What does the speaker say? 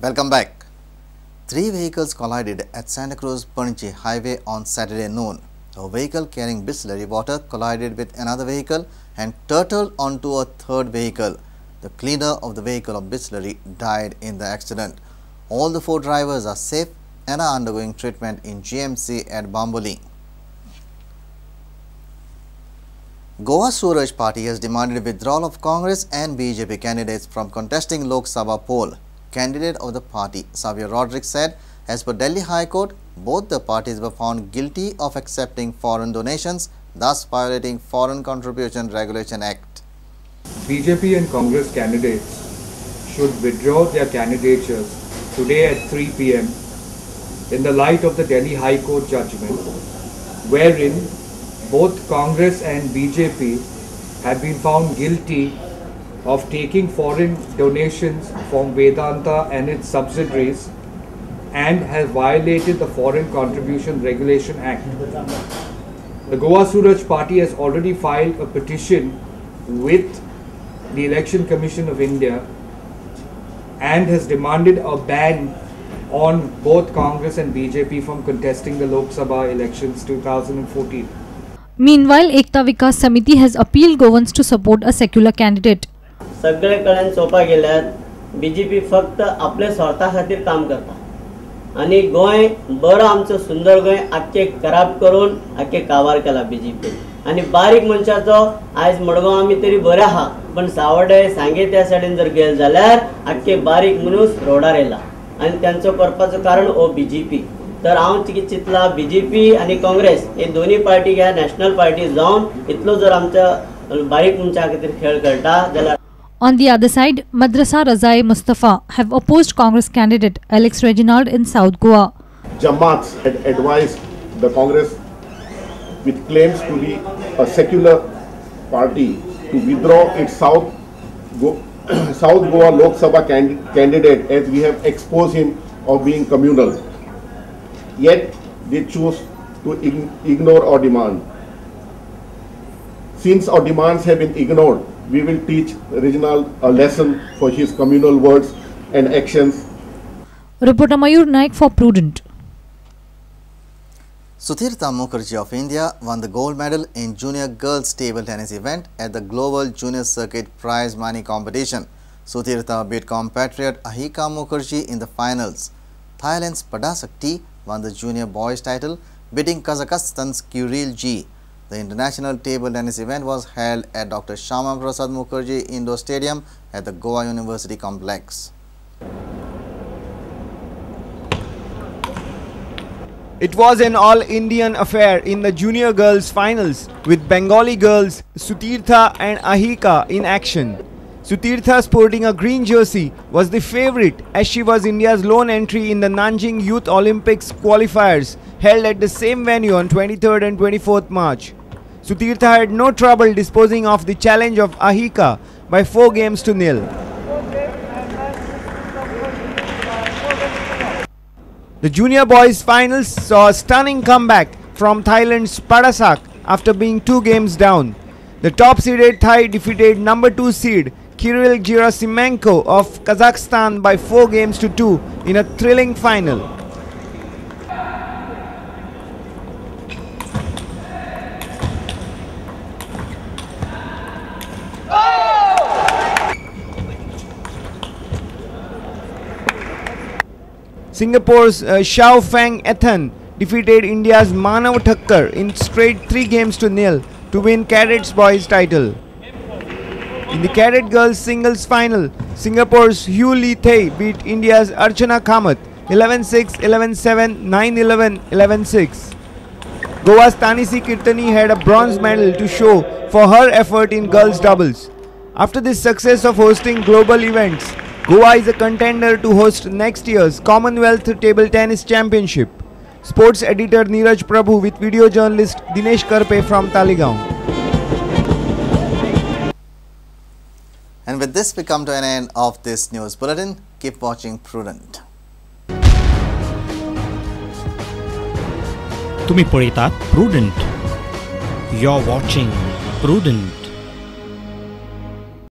Welcome back. Three vehicles collided at Santa Cruz Panichi Highway on Saturday noon. A vehicle carrying Bisleri water collided with another vehicle and turtled onto a third vehicle. The cleaner of the vehicle of Bisleri died in the accident. All the four drivers are safe and are undergoing treatment in GMC at Bamboli. Goa Suraj Party has demanded withdrawal of Congress and BJP candidates from contesting Lok Sabha poll. Candidate of the party, Xavier Rodriguez, said, as per Delhi High Court, both the parties were found guilty of accepting foreign donations, thus violating Foreign Contribution Regulation Act. BJP and Congress candidates should withdraw their candidatures today at 3 p.m. in the light of the Delhi High Court judgment, wherein both Congress and BJP have been found guilty of taking foreign donations from Vedanta and its subsidiaries and has violated the Foreign Contribution Regulation Act. The Goa Suraj Party has already filed a petition with the Election Commission of India and has demanded a ban on both Congress and BJP from contesting the Lok Sabha elections 2014. Meanwhile, Ekta Vikas Samiti has appealed Goans to support a secular candidate. सगळे कडेन चोवपा गेल्यार BJP फक्त आपल्या स्वार्था खातीर काम करता आनी गोंय बरो आमचो सुंदर गोंय आख्खे खराब करून आख्खे काबार केला बीजेपी आनी बारीक मनशाचो आयज मडगांव आमी तरी बरे आहा पण सावड्डे सांगे त्या सायडीन जर गेले जाल्यार आख्खे बारीक मनीस रोडार येयला आनी त्यांचो करपाचो कारण हो बीजेपी तर हांव चिंतला बीजेपी आनी काँग्रेस हे दोन्ही पार्टी ह्या नॅशनल पार्टी जावन इतलो जर आमच्या बारीक मनशा खातीर खेळ खेळटा जाल्यार. On the other side, Madrasa Razai Mustafa have opposed Congress candidate Alex Reginald in South Goa. Jamaats had advised the Congress, which claims to be a secular party, to withdraw its South Goa Lok Sabha candidate as we have exposed him of being communal. Yet they choose to ignore our demand. Since our demands have been ignored, we will teach Reginald a lesson for his communal words and actions. Reporter Mayur Naik for Prudent. Sutirtha Mukherjee of India won the gold medal in junior girls table tennis event at the Global Junior Circuit prize money competition. Sutirtha beat compatriot Ahika Mukherjee in the finals. Thailand's Padasakti won the junior boys title, beating Kazakhstan's Kirill G. The international table tennis event was held at Dr. Shama Prasad Mukherjee Indoor Stadium at the Goa University complex. It was an all-Indian affair in the junior girls finals with Bengali girls Sutirtha and Ahika in action. Sutirtha, sporting a green jersey, was the favourite as she was India's lone entry in the Nanjing Youth Olympics qualifiers held at the same venue on 23rd and 24th March. Sutirtha had no trouble disposing of the challenge of Ahika by 4-0. The junior boys finals saw a stunning comeback from Thailand's Padasak after being 2 games down. The top-seeded Thai defeated number 2 seed Kirill Gerasimenko of Kazakhstan by 4-2 in a thrilling final. Singapore's Xiao Feng Ethan defeated India's Manav Thakkar in straight 3-0 to win Cadets Boys title. In the Cadet Girls singles final, Singapore's Hugh Lee Thei beat India's Archana Kamath 11-6, 11-7, 9-11, 11-6. Goa's Tanisi Kirtani had a bronze medal to show for her effort in girls doubles. After the success of hosting global events, Goa is a contender to host next year's Commonwealth Table Tennis Championship. Sports editor Neeraj Prabhu with video journalist Dinesh Karpe from Taligaon. And with this, we come to an end of this news bulletin. Keep watching Prudent. तुम्ही पळयतात Prudent. You're watching Prudent.